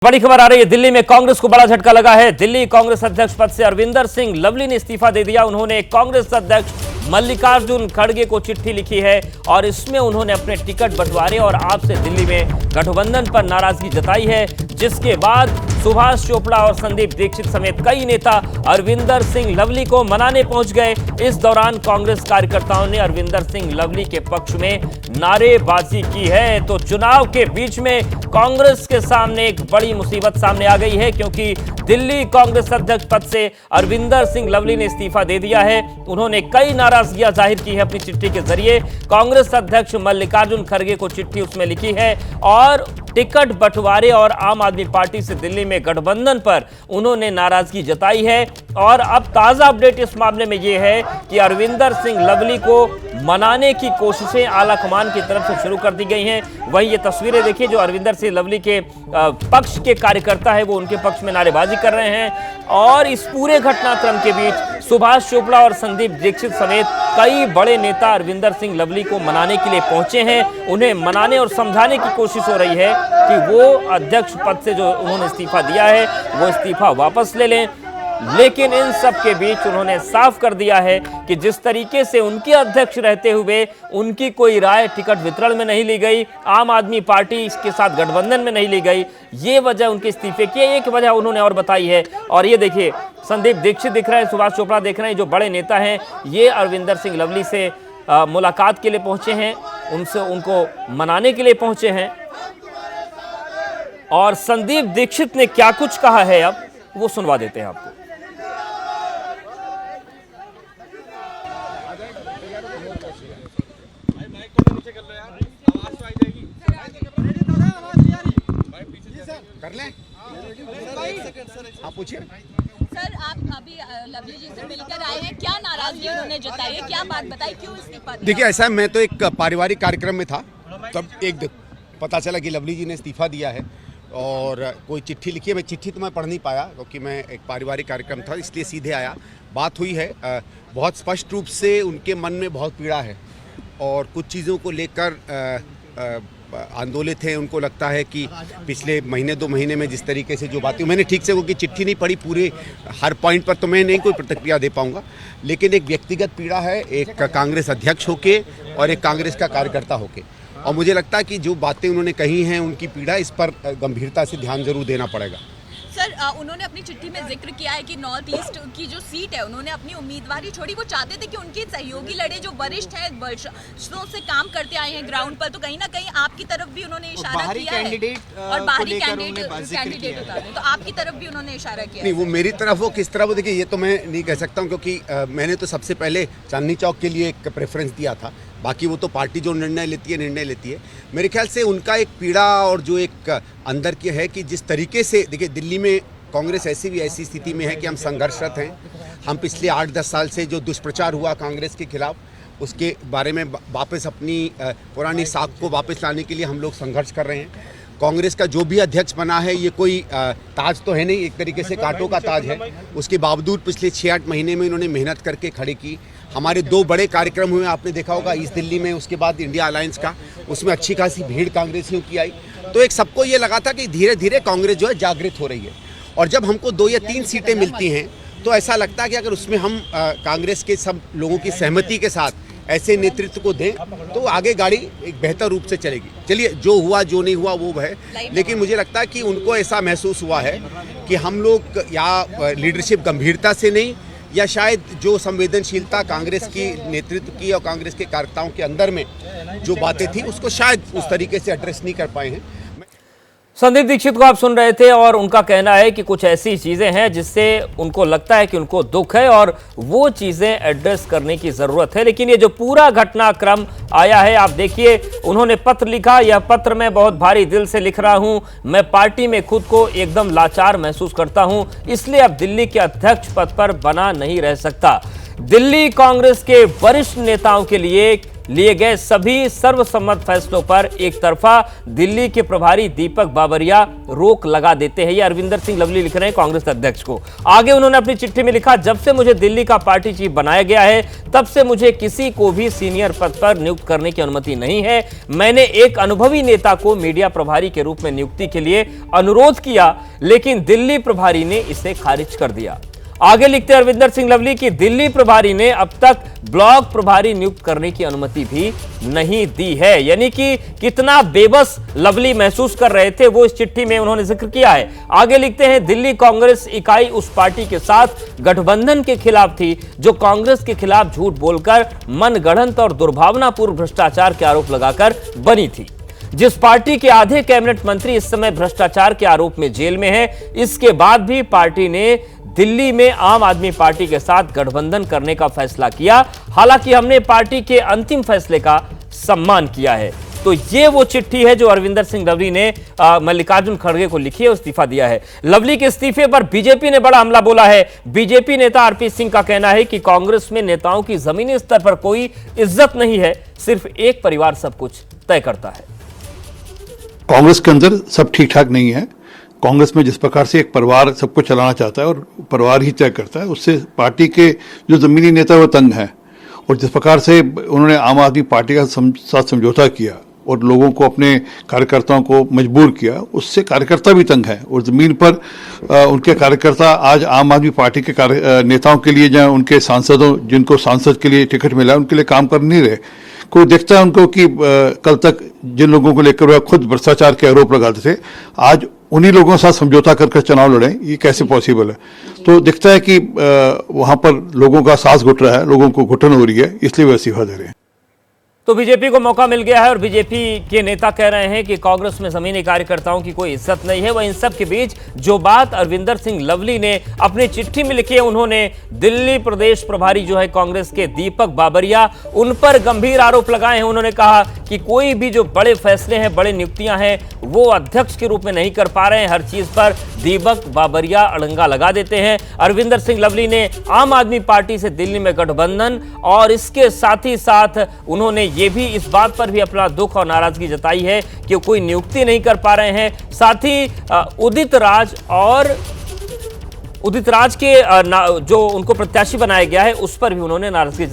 बड़ी खबर आ रही है। दिल्ली में कांग्रेस को बड़ा झटका लगा है। दिल्ली कांग्रेस अध्यक्ष पद से अरविंदर सिंह लवली ने इस्तीफा दे दिया। उन्होंने कांग्रेस अध्यक्ष मल्लिकार्जुन खड़गे को चिट्ठी लिखी है और इसमें उन्होंने अपने टिकट बंटवारे और आपसे दिल्ली में गठबंधन पर नाराजगी जताई है, जिसके बाद सुभाष चोपड़ा और संदीप दीक्षित समेत कई नेता अरविंदर सिंह लवली को मनाने पहुंच गए। इस दौरान कांग्रेस कार्यकर्ताओं ने अरविंदर सिंह लवली के पक्ष में नारेबाजी की है। तो चुनाव के बीच में कांग्रेस के सामने एक बड़ी मुसीबत सामने आ गई है, क्योंकि दिल्ली कांग्रेस अध्यक्ष पद से अरविंदर सिंह लवली ने इस्तीफा दे दिया है। उन्होंने कई नाराजगियां जाहिर की है अपनी चिट्ठी के जरिए। कांग्रेस अध्यक्ष मल्लिकार्जुन खड़गे को चिट्ठी उसमें लिखी है और टिकट बंटवारे और आम आदमी पार्टी से दिल्ली में गठबंधन पर उन्होंने नाराजगी जताई है। और अब ताजा अपडेट इस मामले में यह है कि अरविंदर सिंह लवली को मनाने की कोशिशें आलाकमान की तरफ से शुरू कर दी गई हैं। वहीं ये तस्वीरें देखिए, जो अरविंदर सिंह लवली के पक्ष के कार्यकर्ता है वो उनके पक्ष में नारेबाजी कर रहे हैं। और इस पूरे घटनाक्रम के बीच सुभाष चोपड़ा और संदीप दीक्षित समेत कई बड़े नेता अरविंदर सिंह लवली को मनाने के लिए पहुंचे हैं। उन्हें मनाने और समझाने की कोशिश हो रही है कि वो अध्यक्ष पद से जो उन्होंने इस्तीफा दिया है वो इस्तीफा वापस ले लें। लेकिन इन सब के बीच उन्होंने साफ कर दिया है कि जिस तरीके से उनके अध्यक्ष रहते हुए उनकी कोई राय टिकट वितरण में नहीं ली गई, आम आदमी पार्टी इसके साथ गठबंधन में नहीं ली गई, ये वजह उनके इस्तीफे की एक वजह उन्होंने और बताई है। और ये देखिए, संदीप दीक्षित दिख रहे हैं, सुभाष चोपड़ा देख रहे हैं, जो बड़े नेता हैं ये अरविंदर सिंह लवली से मुलाकात के लिए पहुंचे हैं, उनसे उनको मनाने के लिए पहुंचे हैं। और संदीप दीक्षित ने क्या कुछ कहा है अब वो सुनवा देते हैं आपको। कर लें? आप पूछिए सर। आप अभी लवली जी से मिलकर आए हैं, क्या नाराजगी उन्होंने जताई है, क्या बात बताई, क्यों इस्तीफा दिया? देखिए, ऐसा है, मैं तो एक पारिवारिक कार्यक्रम में था, तब एक पता चला कि लवली जी ने इस्तीफा दिया है और कोई चिट्ठी लिखी है। मैं चिट्ठी तो मैं पढ़ नहीं पाया क्योंकि मैं एक पारिवारिक कार्यक्रम था, इसलिए सीधे आया। बात हुई है, बहुत स्पष्ट रूप से उनके मन में बहुत पीड़ा है और कुछ चीज़ों को लेकर आंदोलित हैं। उनको लगता है कि पिछले महीने 2 महीने में जिस तरीके से जो बातें, मैंने ठीक से क्योंकि चिट्ठी नहीं पढ़ी पूरे हर पॉइंट पर, तो मैं नहीं कोई प्रतिक्रिया दे पाऊंगा, लेकिन एक व्यक्तिगत पीड़ा है, एक कांग्रेस अध्यक्ष होके और एक कांग्रेस का कार्यकर्ता होके। और मुझे लगता है कि जो बातें उन्होंने कही हैं, उनकी पीड़ा, इस पर गंभीरता से ध्यान जरूर देना पड़ेगा। सर, उन्होंने अपनी चिट्ठी में जिक्र किया है कि नॉर्थ ईस्ट की जो सीट है उन्होंने अपनी उम्मीदवारी छोड़ी। वो चाहते थे कि उनके सहयोगी लड़े, जो वरिष्ठ हैं, वर्षों से काम करते आए हैं ग्राउंड पर, तो कहीं ना कहीं आपकी तरफ भी उन्होंने इशारा किया है और बाहरी कैंडिडेट उतारे, तो आपकी तरफ भी उन्होंने इशारा किया। नहीं, वो मेरी तरफ वो किस तरह, वो देखिए ये तो मैं नहीं कह सकता हूँ, क्योंकि मैंने तो सबसे पहले चांदनी चौक के लिए एक प्रेफरेंस दिया था। बाकी वो तो पार्टी जो निर्णय लेती है। मेरे ख्याल से उनका एक पीड़ा और जो एक अंदर की है कि जिस तरीके से, देखिए, दिल्ली में कांग्रेस ऐसी स्थिति में है कि हम संघर्षरत हैं। हम पिछले 8-10 साल से जो दुष्प्रचार हुआ कांग्रेस के खिलाफ, उसके बारे में वापस अपनी पुरानी साख को वापस लाने के लिए हम लोग संघर्ष कर रहे हैं। कांग्रेस का जो भी अध्यक्ष बना है ये कोई ताज तो है नहीं, एक तरीके से कांटों का ताज है। उसके बावजूद पिछले 6-8 महीने में इन्होंने मेहनत करके खड़े की। हमारे 2 बड़े कार्यक्रम हुए, आपने देखा होगा, ईस्ट दिल्ली में, उसके बाद इंडिया अलायंस का, उसमें अच्छी खासी भीड़ कांग्रेसियों की आई। तो एक सबको ये लगा था कि धीरे धीरे कांग्रेस जो है जागृत हो रही है। और जब हमको 2 या 3 सीटें मिलती हैं तो ऐसा लगता है कि अगर उसमें हम कांग्रेस के सब लोगों की सहमति के साथ ऐसे नेतृत्व को दें तो आगे गाड़ी एक बेहतर रूप से चलेगी। चलिए, जो हुआ जो नहीं हुआ वो है, लेकिन मुझे लगता है कि उनको ऐसा महसूस हुआ है कि हम लोग या लीडरशिप गंभीरता से नहीं, या शायद जो संवेदनशीलता कांग्रेस की नेतृत्व की और कांग्रेस के कार्यकर्ताओं के अंदर में जो बातें थी उसको शायद उस तरीके से एड्रेस नहीं कर पाए हैं। संदीप दीक्षित को आप सुन रहे थे और उनका कहना है कि कुछ ऐसी चीजें हैं जिससे उनको लगता है कि उनको दुख है और वो चीजें एड्रेस करने की जरूरत है। लेकिन ये जो पूरा घटनाक्रम आया है, आप देखिए, उन्होंने पत्र लिखा। यह पत्र मैं बहुत भारी दिल से लिख रहा हूं। मैं पार्टी में खुद को एकदम लाचार महसूस करता हूं, इसलिए अब दिल्ली के अध्यक्ष पद पर बना नहीं रह सकता। दिल्ली कांग्रेस के वरिष्ठ नेताओं के लिए लिए गए सभी सर्वसम्मत फैसलों पर एक तरफा दिल्ली के प्रभारी दीपक बाबरिया रोक लगा देते हैं। ये अरविंदर सिंह लवली लिख रहे हैं कांग्रेस अध्यक्ष को। आगे उन्होंने अपनी चिट्ठी में लिखा, जब से मुझे दिल्ली का पार्टी चीफ बनाया गया है तब से मुझे किसी को भी सीनियर पद पर नियुक्त करने की अनुमति नहीं है। मैंने एक अनुभवी नेता को मीडिया प्रभारी के रूप में नियुक्ति के लिए अनुरोध किया, लेकिन दिल्ली प्रभारी ने इसे खारिज कर दिया। आगे लिखते हैं अरविंदर सिंह लवली की दिल्ली प्रभारी ने अब तक ब्लॉक प्रभारी नियुक्त करने की अनुमति भी नहीं दी है। यानी कि कितना बेबस लवली महसूस कर रहे थे वो इस चिट्ठी में उन्होंने जिक्र किया है। आगे लिखते हैं दिल्ली कांग्रेस इकाई उस पार्टी के साथ गठबंधन के खिलाफ थी जो कांग्रेस के खिलाफ झूठ बोलकर मनगढ़ंत और दुर्भावनापूर्ण भ्रष्टाचार के आरोप लगाकर बनी थी। जिस पार्टी के आधे कैबिनेट मंत्री इस समय भ्रष्टाचार के आरोप में जेल में हैं, इसके बाद भी पार्टी ने दिल्ली में आम आदमी पार्टी के साथ गठबंधन करने का फैसला किया। हालांकि हमने पार्टी के अंतिम फैसले का सम्मान किया है। तो ये वो चिट्ठी है जो अरविंदर सिंह लवली ने मल्लिकार्जुन खड़गे को लिखी है, इस्तीफा दिया है। लवली के इस्तीफे पर बीजेपी ने बड़ा हमला बोला है। बीजेपी नेता आरपी सिंह का कहना है कि कांग्रेस में नेताओं की जमीनी स्तर पर कोई इज्जत नहीं है, सिर्फ एक परिवार सब कुछ तय करता है। कांग्रेस के अंदर सब ठीक ठाक नहीं है। कांग्रेस में जिस प्रकार से एक परिवार सबको चलाना चाहता है और परिवार ही तय करता है, उससे पार्टी के जो जमीनी नेता वो तंग है। और जिस प्रकार से उन्होंने आम आदमी पार्टी का साथ समझौता किया और लोगों को, अपने कार्यकर्ताओं को मजबूर किया, उससे कार्यकर्ता भी तंग है। और जमीन पर उनके कार्यकर्ता आज आम आदमी पार्टी के नेताओं के लिए, जहाँ उनके सांसदों, जिनको सांसद के लिए टिकट मिला, उनके लिए काम कर नहीं रहे। कोई देखता है उनको कि कल तक जिन लोगों को लेकर वह खुद भ्रष्टाचार के आरोप लगाते थे, आज उन्हीं लोगों के साथ समझौता कर चुनाव लड़ें, ये कैसे पॉसिबल है। तो दिखता है कि वहां पर लोगों का सांस घुट रहा है, लोगों को घुटन हो रही है, इसलिए वह इस्तीफा दे रहे हैं। तो बीजेपी को मौका मिल गया है और बीजेपी के नेता कह रहे हैं कि कांग्रेस में जमीनी कार्यकर्ताओं की कोई इज्जत नहीं है। वह इन सब के बीच जो बात अरविंदर सिंह लवली ने अपनी चिट्ठी में लिखी है, उन्होंने दिल्ली प्रदेश प्रभारी जो है कांग्रेस के दीपक बाबरिया, उन पर गंभीर आरोप लगाए हैं। उन्होंने कहा कि कोई भी जो बड़े फैसले हैं, बड़े नियुक्तियां हैं, वो अध्यक्ष के रूप में नहीं कर पा रहे हैं। हर चीज पर दीपक बाबरिया अड़ंगा लगा देते हैं। अरविंदर सिंह लवली ने आम आदमी पार्टी से दिल्ली में गठबंधन और इसके साथ ही साथ उन्होंने ये भी इस बात पर भी अपना दुख और नाराजगी जताई है कि कोई नियुक्ति नहीं कर पा रहे हैं। साथ ही उदित राज के जो उनको प्रत्याशी बनाया गया है उस पर भी उन्होंने नाराजगी जताई।